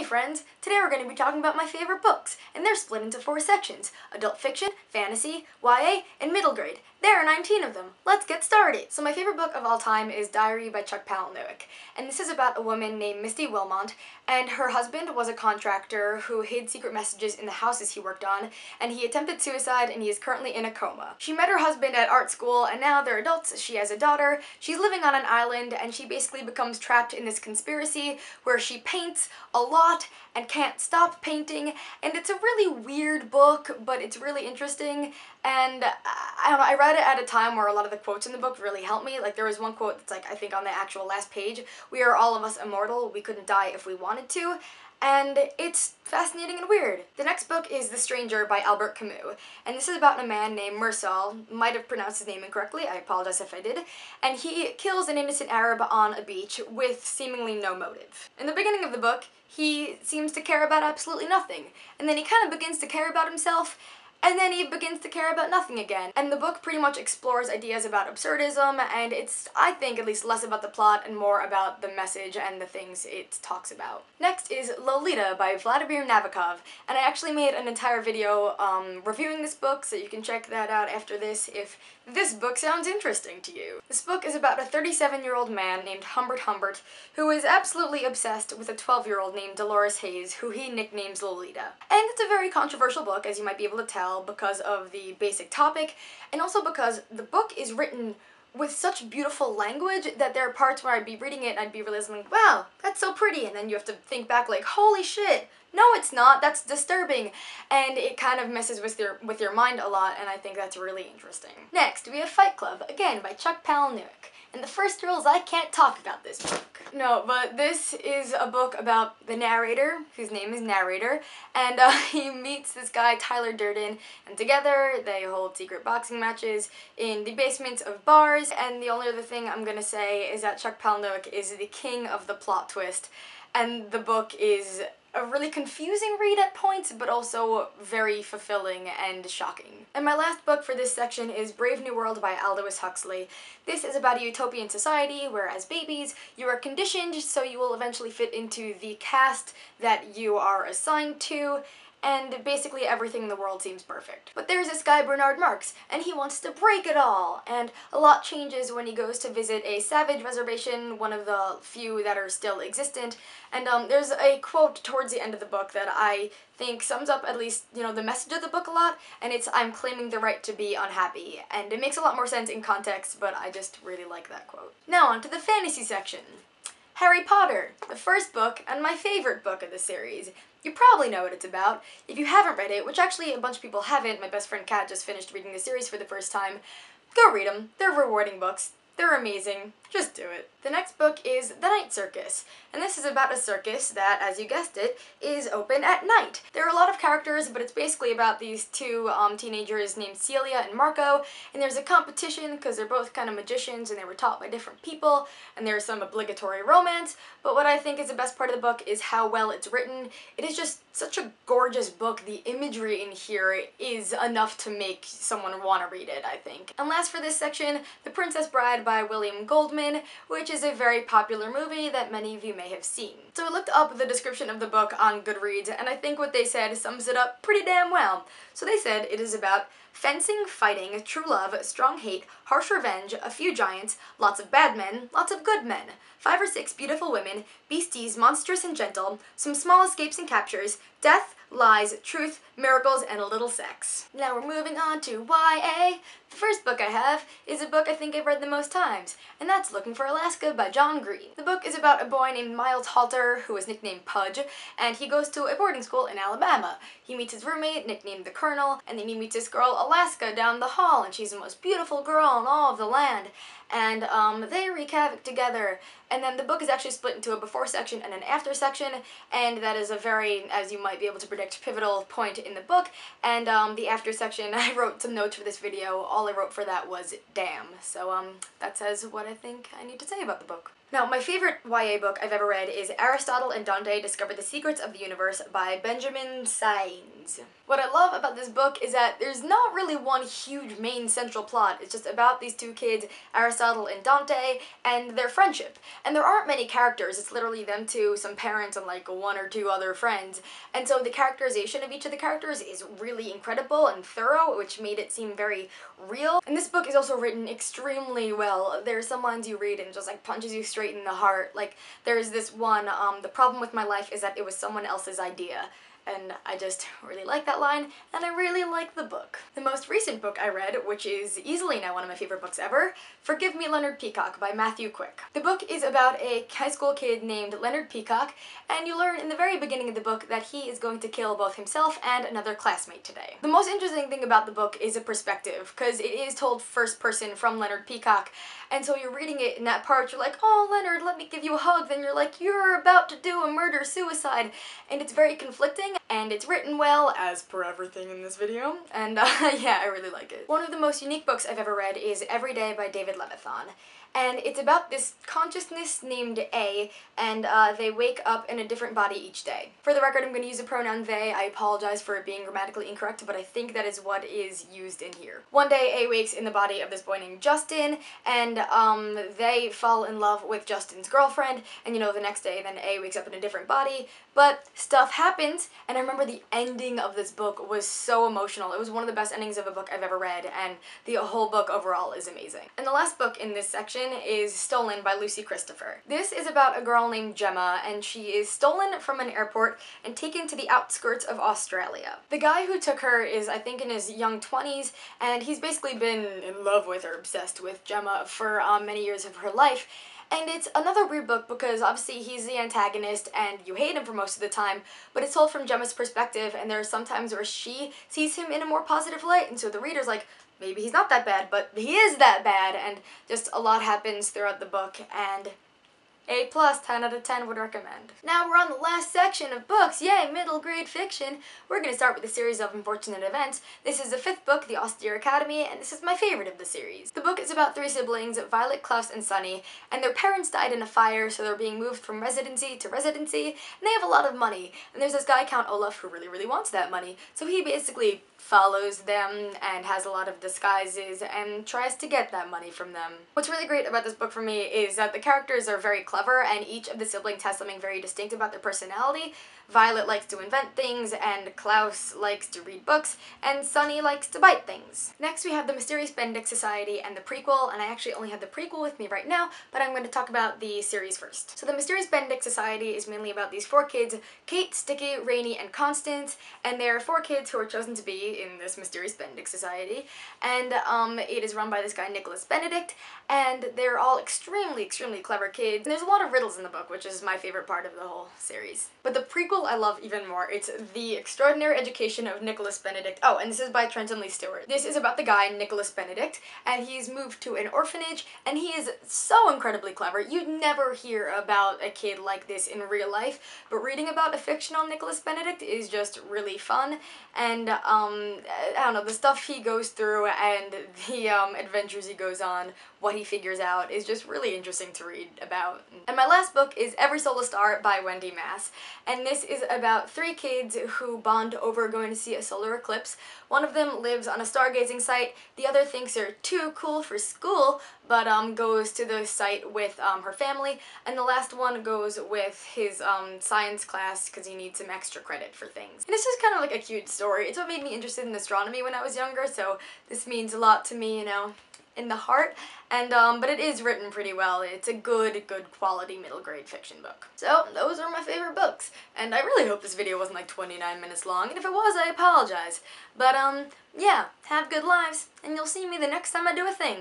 friends! Today we're going to be talking about my favorite books, and they're split into 4 sections: adult fiction, fantasy, YA, and middle grade. There are 19 of them. Let's get started! So my favorite book of all time is Diary by Chuck Palahniuk, and this is about a woman named Misty Wilmot, and her husband was a contractor who hid secret messages in the houses he worked on, and he attempted suicide and he is currently in a coma. She met her husband at art school, and now they're adults. She has a daughter, she's living on an island, and she basically becomes trapped in this conspiracy where she paints a lot and can't stop painting, and it's a really weird book, but it's really interesting. And I don't know, I read it at a time where a lot of the quotes in the book really helped me. Like, there was one quote that's like, I think on the actual last page, "We are all of us immortal, we couldn't die if we wanted to," and it's fascinating and weird. The next book is The Stranger by Albert Camus, and this is about a man named Mursal, might have pronounced his name incorrectly, I apologize if I did, and he kills an innocent Arab on a beach with seemingly no motive. In the beginning of the book, he seems to care about absolutely nothing, and then he kind of begins to care about himself, and then he begins to care about nothing again. And the book pretty much explores ideas about absurdism, and it's, I think, at least less about the plot and more about the message and the things it talks about. Next is Lolita by Vladimir Nabokov, and I actually made an entire video reviewing this book, so you can check that out after this if this book sounds interesting to you. This book is about a 37-year-old man named Humbert who is absolutely obsessed with a 12-year-old named Dolores Hayes, who he nicknames Lolita. And it's a very controversial book, as you might be able to tell, because of the basic topic, and also because the book is written with such beautiful language that there are parts where I'd be reading it and I'd be realizing, like, wow, that's so pretty, and then you have to think back like, holy shit, no it's not, that's disturbing, and it kind of messes with your mind a lot, and I think that's really interesting. Next, we have Fight Club, again by Chuck Palahniuk. And the first rule is I can't talk about this book. No, but this is a book about the narrator, whose name is Narrator, and he meets this guy, Tyler Durden, and together they hold secret boxing matches in the basements of bars, and the only other thing I'm gonna say is that Chuck Palahniuk is the king of the plot twist, and the book is a really confusing read at points, but also very fulfilling and shocking. And my last book for this section is Brave New World by Aldous Huxley. This is about a utopian society where, as babies, you are conditioned so you will eventually fit into the caste that you are assigned to, and basically everything in the world seems perfect. But there's this guy, Bernard Marx, and he wants to break it all, and a lot changes when he goes to visit a savage reservation, one of the few that are still existent, and there's a quote towards the end of the book that I think sums up at least, you know, the message of the book a lot, and it's, "I'm claiming the right to be unhappy," and it makes a lot more sense in context, but I just really like that quote. Now on to the fantasy section. Harry Potter, the first book and my favorite book of the series. You probably know what it's about. If you haven't read it, which actually a bunch of people haven't, my best friend Kat just finished reading the series for the first time, go read them. They're rewarding books. They're amazing. Just do it. The next book is The Night Circus, and this is about a circus that, as you guessed it, is open at night. There are a lot of characters, but it's basically about these two teenagers named Celia and Marco, and there's a competition because they're both kind of magicians and they were taught by different people, and there's some obligatory romance, but what I think is the best part of the book is how well it's written. It is just such a gorgeous book. The imagery in here is enough to make someone want to read it, I think. And last for this section, The Princess Bride by William Goldman, which is a very popular movie that many of you may have seen. So I looked up the description of the book on Goodreads, and I think what they said sums it up pretty damn well. So they said it is about fencing, fighting, true love, strong hate, harsh revenge, a few giants, lots of bad men, lots of good men, 5 or 6 beautiful women, beasties monstrous and gentle, some small escapes and captures, death, lies, truth, miracles, and a little sex. Now we're moving on to YA. The first book I have is a book I think I've read the most times, and that's Looking for Alaska by John Green. The book is about a boy named Miles Halter, who is nicknamed Pudge, and he goes to a boarding school in Alabama. He meets his roommate, nicknamed the Colonel, and then he meets this girl, Alaska, down the hall, and she's the most beautiful girl in all of the land. And they wreak havoc together, and then the book is actually split into a before section and an after section, and that is a very, as you might be able to predict, pivotal point in the book. And the after section, I wrote some notes for this video. All I wrote for that was damn. So that says what I think I need to say about the book. Now, my favorite YA book I've ever read is Aristotle and Dante Discover the Secrets of the Universe by Benjamin Sainz. What I love about this book is that there's not really one huge main central plot. It's just about these two kids, Aristotle and Dante, and their friendship. And there aren't many characters. It's literally them two, some parents, and like one or two other friends. And so the characterization of each of the characters is really incredible and thorough, which made it seem very real. And this book is also written extremely well. There's some lines you read and it just like punches you straight in the heart. Like there's this one, the problem with my life is that it was someone else's idea. And I just really like that line, and I really like the book. The most recent book I read, which is easily now one of my favorite books ever, Forgive Me, Leonard Peacock by Matthew Quick. The book is about a high school kid named Leonard Peacock, and you learn in the very beginning of the book that he is going to kill both himself and another classmate today. The most interesting thing about the book is a perspective, because it is told first person from Leonard Peacock, and so you're reading it in that part, you're like, oh Leonard, let me give you a hug, then you're like, you're about to do a murder-suicide, and it's very conflicting, and it's written well, as per everything in this video, and yeah, I really like it. One of the most unique books I've ever read is Every Day by David Levithan. And it's about this consciousness named A, and they wake up in a different body each day. For the record, I'm going to use the pronoun they. I apologize for it being grammatically incorrect, but I think that is what is used in here. One day, A wakes in the body of this boy named Justin, and they fall in love with Justin's girlfriend, and you know, the next day, then A wakes up in a different body, but stuff happens, and I remember the ending of this book was so emotional. It was one of the best endings of a book I've ever read, and the whole book overall is amazing. And the last book in this section is Stolen by Lucy Christopher. This is about a girl named Gemma, and she is stolen from an airport and taken to the outskirts of Australia. The guy who took her is, I think, in his young 20s, and he's basically been in love with or obsessed with Gemma for many years of her life. And it's another weird book because obviously he's the antagonist and you hate him for most of the time, but it's told from Gemma's perspective, and there are some times where she sees him in a more positive light, and so the reader's like, maybe he's not that bad, but he is that bad, and just a lot happens throughout the book, and A+, 10 out of 10 would recommend. Now we're on the last section of books, yay, middle grade fiction. We're going to start with a series of unfortunate events. This is the 5th book, The Austerity Academy, and this is my favorite of the series. The book is about 3 siblings, Violet, Klaus, and Sunny, and their parents died in a fire, so they're being moved from residency to residency, and they have a lot of money. And there's this guy, Count Olaf, who really wants that money, so he basically follows them and has a lot of disguises and tries to get that money from them. What's really great about this book for me is that the characters are very clever, and each of the siblings has something very distinct about their personality. Violet likes to invent things, and Klaus likes to read books, and Sunny likes to bite things. Next we have the Mysterious Bendix Society and the prequel, and I actually only have the prequel with me right now, but I'm going to talk about the series first. So the Mysterious Bendix Society is mainly about these 4 kids, Kate, Sticky, Rainy, and Constance, and there are 4 kids who are chosen to be in this Mysterious Bendix Society, and it is run by this guy Nicholas Benedict, and they're all extremely clever kids. And there's a lot of riddles in the book, which is my favorite part of the whole series. But the prequel I love even more. It's The Extraordinary Education of Nicholas Benedict. Oh, and this is by Trenton Lee Stewart. This is about the guy, Nicholas Benedict, and he's moved to an orphanage, and he is so incredibly clever. You'd never hear about a kid like this in real life, but reading about a fictional Nicholas Benedict is just really fun, and I don't know, the stuff he goes through and the adventures he goes on, what he figures out, is just really interesting to read about. And my last book is Every Soul a Star by Wendy Mass, and this is about 3 kids who bond over going to see a solar eclipse. One of them lives on a stargazing site, the other thinks they're too cool for school, but goes to the site with her family, and the last one goes with his science class because he needs some extra credit for things. And it's just kind of like a cute story. It's what made me interested in astronomy when I was younger, so this means a lot to me, you know, in the heart, and but it is written pretty well. It's a good quality middle grade fiction book. So those are my favorite books, and I really hope this video wasn't like 29 minutes long, and if it was, I apologize. But yeah, have good lives, and you'll see me the next time I do a thing.